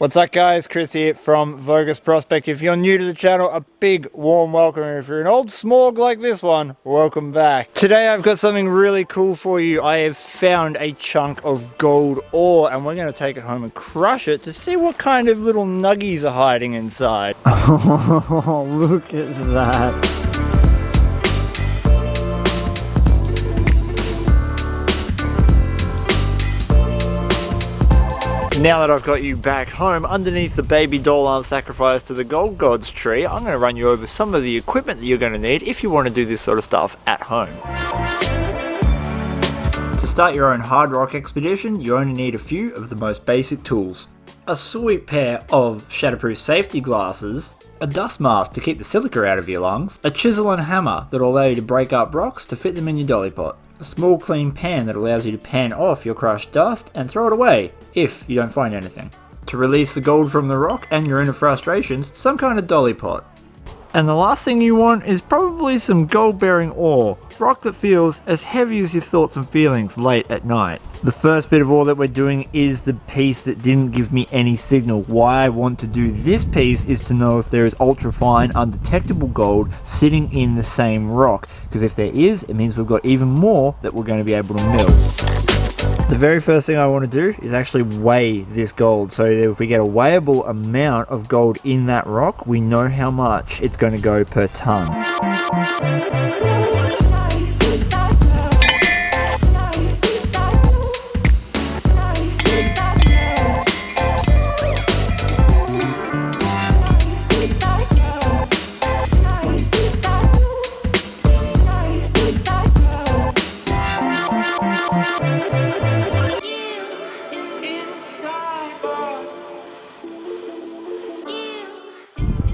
What's up guys, Chris here from Vo-Gus Prospect. If you're new to the channel, a big warm welcome. And if you're an old smorg like this one, welcome back. Today I've got something really cool for you. I have found a chunk of gold ore and we're going to take it home and crush it to see what kind of little nuggies are hiding inside. Oh, look at that. Now that I've got you back home, underneath the baby doll I've sacrificed to the gold gods tree, I'm going to run you over some of the equipment that you're going to need if you want to do this sort of stuff at home. To start your own hard rock expedition, you only need a few of the most basic tools. A sweet pair of shatterproof safety glasses, a dust mask to keep the silica out of your lungs, a chisel and hammer that will allow you to break up rocks to fit them in your dolly pot, a small clean pan that allows you to pan off your crushed dust and throw it away if you don't find anything. To release the gold from the rock and your inner frustrations, some kind of dolly pot. And the last thing you want is probably some gold bearing ore, rock that feels as heavy as your thoughts and feelings late at night. The first bit of ore that we're doing is the piece that didn't give me any signal. Why I want to do this piece is to know if there is ultrafine undetectable gold sitting in the same rock, because if there is, it means we've got even more that we're going to be able to mill. The very first thing I want to do is actually weigh this gold, so that if we get a weighable amount of gold in that rock, we know how much it's going to go per ton.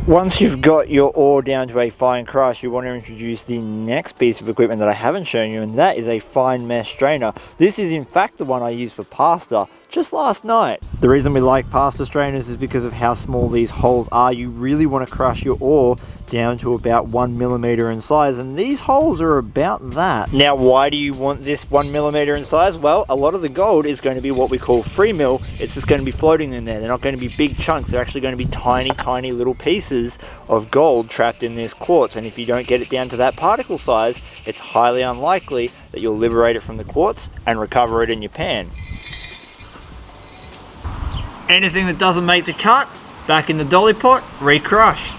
Once you've got your ore down to a fine crush, you want to introduce the next piece of equipment that I haven't shown you, and that is a fine mesh strainer. This is in fact the one I used for pasta just last night. The reason we like pasta strainers is because of how small these holes are. You really want to crush your ore down to about 1 millimeter in size, and these holes are about that. Now, why do you want this 1 millimeter in size? Well, a lot of the gold is going to be what we call free mill. It's just going to be floating in there. They're not going to be big chunks. They're actually going to be tiny little pieces of gold trapped in this quartz, and if you don't get it down to that particle size, it's highly unlikely that you'll liberate it from the quartz and recover it in your pan. Anything that doesn't make the cut, back in the dolly pot, recrush.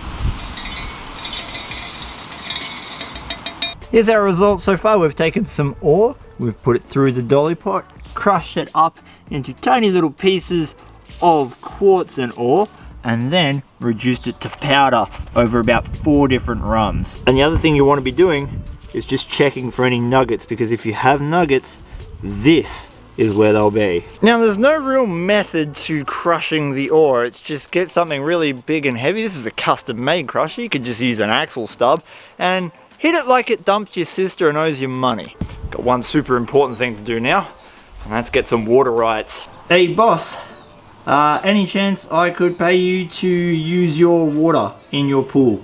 Here's our results so far. We've taken some ore, we've put it through the dolly pot, crushed it up into tiny little pieces of quartz and ore, and then reduced it to powder over about 4 different runs. And the other thing you want to be doing is just checking for any nuggets, because if you have nuggets, this is where they'll be. Now, there's no real method to crushing the ore. It's just get something really big and heavy. This is a custom made crusher. You could just use an axle stub and hit it like it dumped your sister and owes you money. Got one super important thing to do now, and that's get some water rights. Hey boss, any chance I could pay you to use your water in your pool?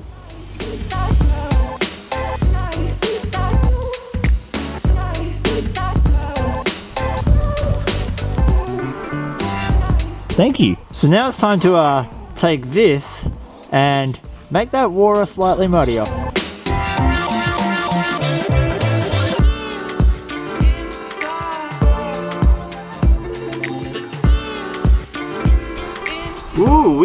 Thank you. So now it's time to take this and make that water slightly muddier. Ooh,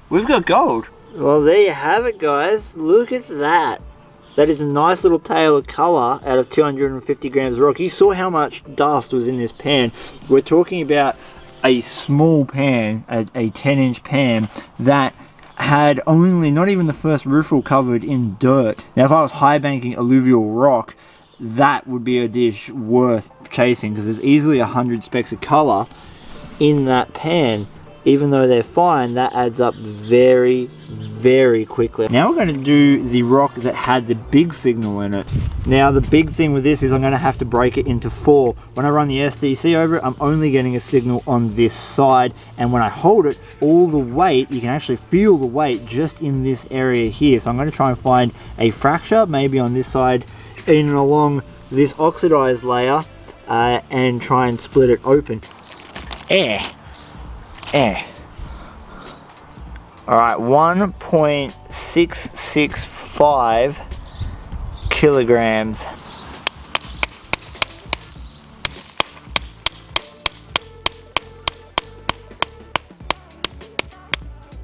we've got gold. Well, there you have it, guys. Look at that. That is a nice little tail of color out of 250 grams of rock. You saw how much dust was in this pan. We're talking about a small pan, a 10-inch pan that had only, not even the first roofle covered in dirt. Now, if I was high banking alluvial rock, that would be a dish worth chasing, because there's easily 100 specks of color in that pan. Even though they're fine, that adds up very quickly. Now we're going to do the rock that had the big signal in it. Now the big thing with this is I'm going to have to break it into 4. When I run the SDC over it, I'm only getting a signal on this side, and when I hold it, all the weight, you can actually feel the weight just in this area here. So I'm going to try and find a fracture, maybe on this side, in and along this oxidized layer, and try and split it open. Alright, 1.665 kilograms.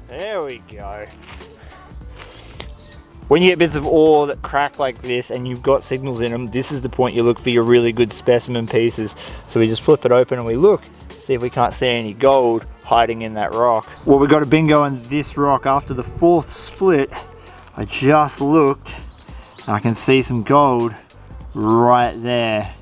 There we go. When you get bits of ore that crack like this and you've got signals in them, this is the point you look for your really good specimen pieces. So we just flip it open and we look, see if we can't see any gold hiding in that rock. Well, we got a bingo on this rock after the 4th split. I just looked and I can see some gold right there.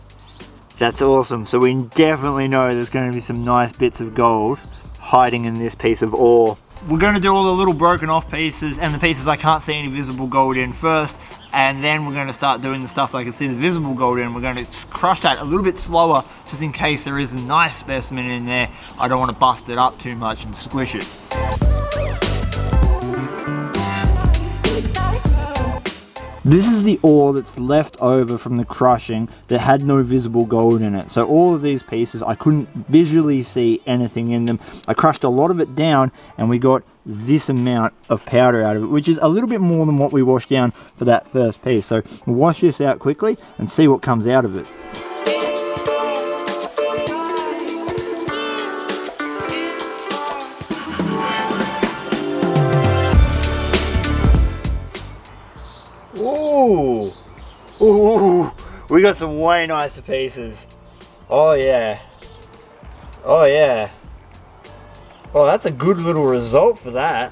That's awesome. So we definitely know there's going to be some nice bits of gold hiding in this piece of ore. We're going to do all the little broken off pieces and the pieces I can't see any visible gold in first, and then we're going to start doing the stuff that I can see the visible gold in. We're going to just crush that a little bit slower just in case there is a nice specimen in there. I don't want to bust it up too much and squish it. This is the ore that's left over from the crushing that had no visible gold in it. So all of these pieces, I couldn't visually see anything in them. I crushed a lot of it down and we got this amount of powder out of it, which is a little bit more than what we washed down for that first piece. So we'll wash this out quickly and see what comes out of it. Ooh, ooh, we got some way nicer pieces. Oh yeah, oh yeah. Oh, that's a good little result for that.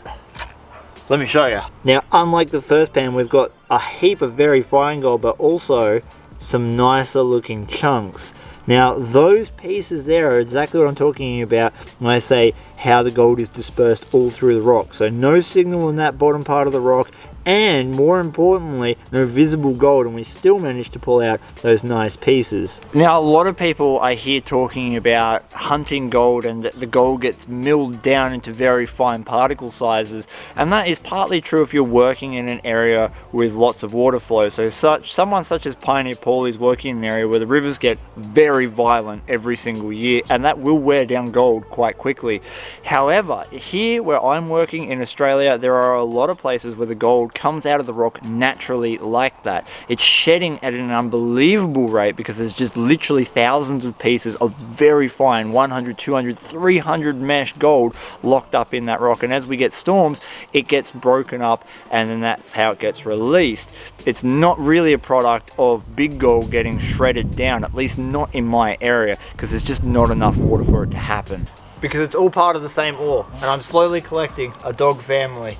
Let me show you. Now, unlike the first pan, we've got a heap of very fine gold, but also some nicer looking chunks. Now, those pieces there are exactly what I'm talking about when I say how the gold is dispersed all through the rock. So no signal in that bottom part of the rock, and more importantly, no visible gold, and we still managed to pull out those nice pieces. Now, a lot of people I hear talking about hunting gold and that the gold gets milled down into very fine particle sizes, and that is partly true if you're working in an area with lots of water flow. So someone such as Pioneer Paul is working in an area where the rivers get very violent every single year, and that will wear down gold quite quickly. However, here where I'm working in Australia, there are a lot of places where the gold comes out of the rock naturally like that. It's shedding at an unbelievable rate because there's just literally thousands of pieces of very fine 100, 200, 300 mesh gold locked up in that rock, and as we get storms it gets broken up and then that's how it gets released. It's not really a product of big gold getting shredded down, at least not in my area, because there's just not enough water for it to happen. Because it's all part of the same ore, and I'm slowly collecting a dog family.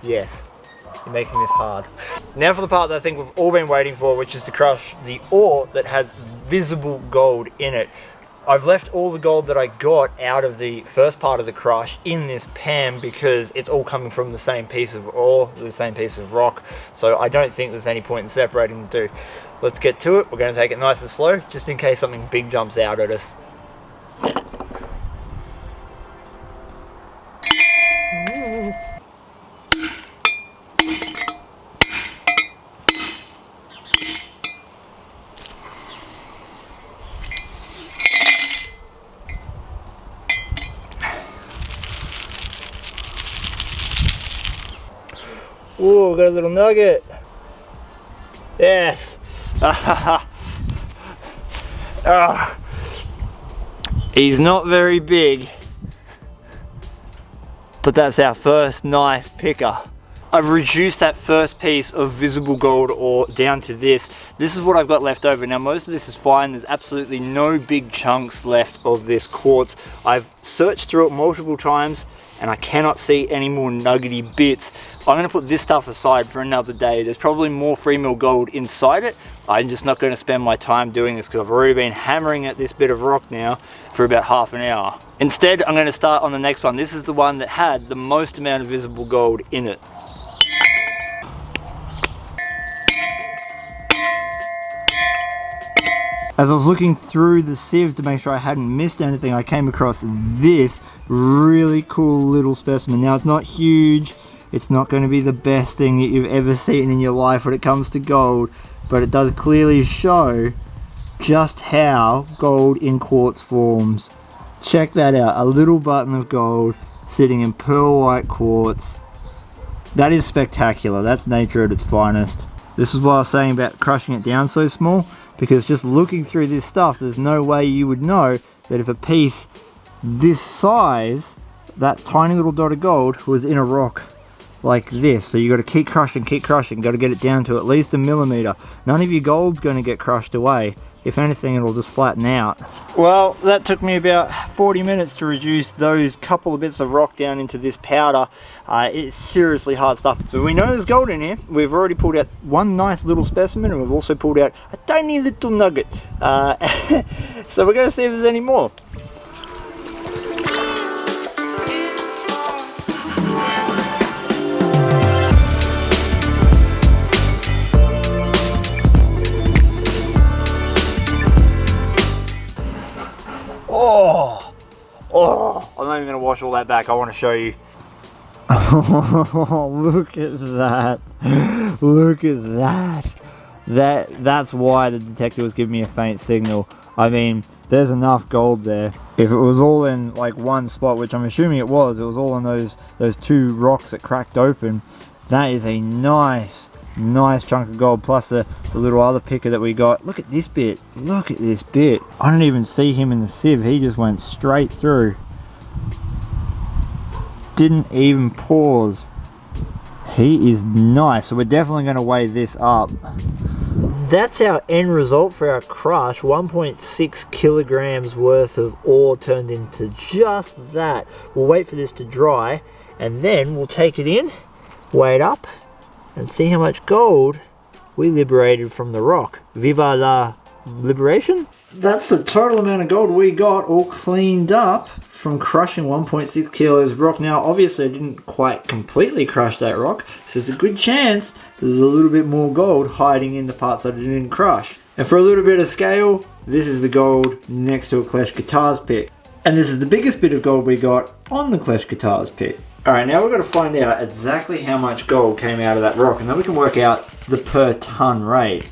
Yes. You're making this hard. Now for the part that I think we've all been waiting for, which is to crush the ore that has visible gold in it. I've left all the gold that I got out of the first part of the crush in this pan because it's all coming from the same piece of ore, the same piece of rock, so I don't think there's any point in separating the two. Let's get to it. We're going to take it nice and slow, just in case something big jumps out at us. Ooh, got a little nugget. Yes. He's not very big, but that's our first nice picker. I've reduced that first piece of visible gold ore down to this. This is what I've got left over. Now most of this is fine. There's absolutely no big chunks left of this quartz. I've searched through it multiple times and I cannot see any more nuggety bits. I'm going to put this stuff aside for another day. There's probably more free mill gold inside it. I'm just not going to spend my time doing this because I've already been hammering at this bit of rock now for about half an hour. Instead, I'm going to start on the next one. This is the one that had the most amount of visible gold in it. As I was looking through the sieve to make sure I hadn't missed anything, I came across this really cool little specimen. Now it's not huge, it's not going to be the best thing that you've ever seen in your life when it comes to gold, but it does clearly show just how gold in quartz forms. Check that out, a little button of gold sitting in pearl white quartz. That is spectacular. That's nature at its finest. This is what I was saying about crushing it down so small, because just looking through this stuff, there's no way you would know that if a piece this size, that tiny little dot of gold, was in a rock like this. So you got to keep crushing, got to get it down to at least 1 millimeter. None of your gold's going to get crushed away. If anything, it'll just flatten out. Well, that took me about 40 minutes to reduce those couple of bits of rock down into this powder. It's seriously hard stuff. So we know there's gold in here. We've already pulled out one nice little specimen, and we've also pulled out a tiny little nugget. So we're going to see if there's any more. Oh, I'm not even going to wash all that back. I want to show you. Oh, look at that. Look at that. That's why the detector was giving me a faint signal. I mean, there's enough gold there. If it was all in like one spot, which I'm assuming it was all in those two rocks that cracked open, that is a nice chunk of gold, plus the little other picker that we got. Look at this bit. Look at this bit. I don't even see him in the sieve. He just went straight through. Didn't even pause. He is nice. So we're definitely going to weigh this up. That's our end result for our crush. 1.6 kilograms worth of ore turned into just that. We'll wait for this to dry, and then we'll take it in, weigh it up, and see how much gold we liberated from the rock. Viva la liberation! That's the total amount of gold we got all cleaned up from crushing 1.6 kilos of rock. Now obviously I didn't quite completely crush that rock, so there's a good chance there's a little bit more gold hiding in the parts that I didn't crush. And for a little bit of scale, this is the gold next to a Clash Guitars pick. And this is the biggest bit of gold we got on the Clash Guitars pick. Alright, now we've got to find out exactly how much gold came out of that rock, and then we can work out the per ton rate.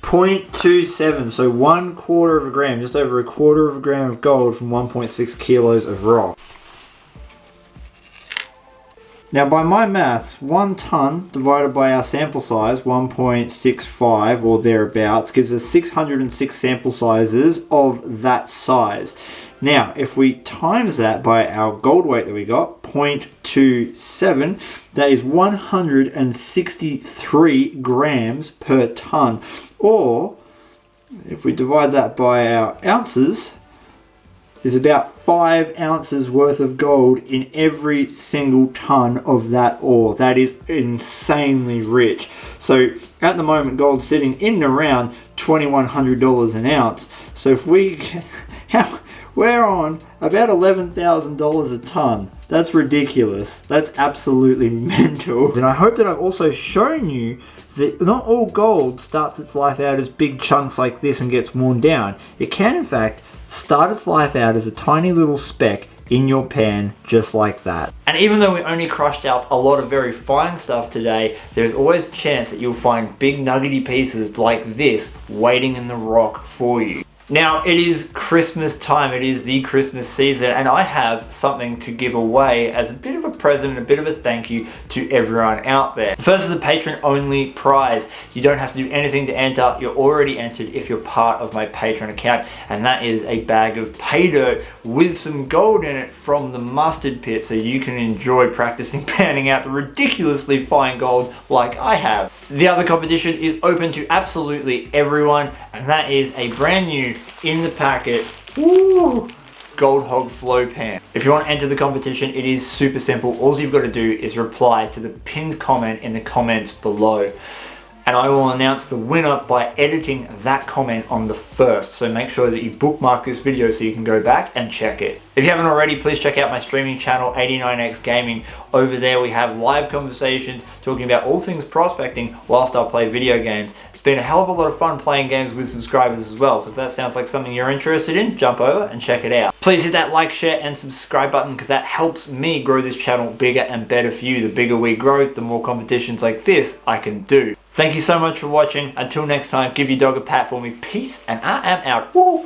0.27, so 1/4 of a gram, just over 1/4 of a gram of gold from 1.6 kilos of rock. Now by my maths, 1 ton divided by our sample size, 1.65 or thereabouts, gives us 606 sample sizes of that size. Now, if we times that by our gold weight that we got, 0.27, that is 163 grams per ton. Or, if we divide that by our ounces, there's about 5 ounces worth of gold in every single ton of that ore. That is insanely rich. So, at the moment, gold's sitting in and around $2,100 an ounce. So if we... we're on about $11,000 a ton. That's ridiculous. That's absolutely mental. And I hope that I've also shown you that not all gold starts its life out as big chunks like this and gets worn down. It can in fact start its life out as a tiny little speck in your pan, just like that. And even though we only crushed up a lot of very fine stuff today, there's always a chance that you'll find big nuggety pieces like this waiting in the rock for you. Now, it is Christmas time, it is the Christmas season, and I have something to give away as a bit of a present, a bit of a thank you to everyone out there. First is a patron only prize. You don't have to do anything to enter, you're already entered if you're part of my Patreon account, and that is a bag of pay dirt with some gold in it from the mustard pit, so you can enjoy practicing panning out the ridiculously fine gold like I have. The other competition is open to absolutely everyone, and that is a brand new in the packet Gold Hog flow pan. If you want to enter the competition, it is super simple. All you've got to do is reply to the pinned comment in the comments below, and I will announce the winner by editing that comment on the 1st. So make sure that you bookmark this video so you can go back and check it. If you haven't already, please check out my streaming channel 89X Gaming. Over there we have live conversations talking about all things prospecting whilst I play video games. It's been a hell of a lot of fun playing games with subscribers as well, so if that sounds like something you're interested in, jump over and check it out. Please hit that like, share and subscribe button, because that helps me grow this channel bigger and better for you. The bigger we grow, the more competitions like this I can do. Thank you so much for watching. Until next time, give your dog a pat for me. Peace, and I am out. Woo!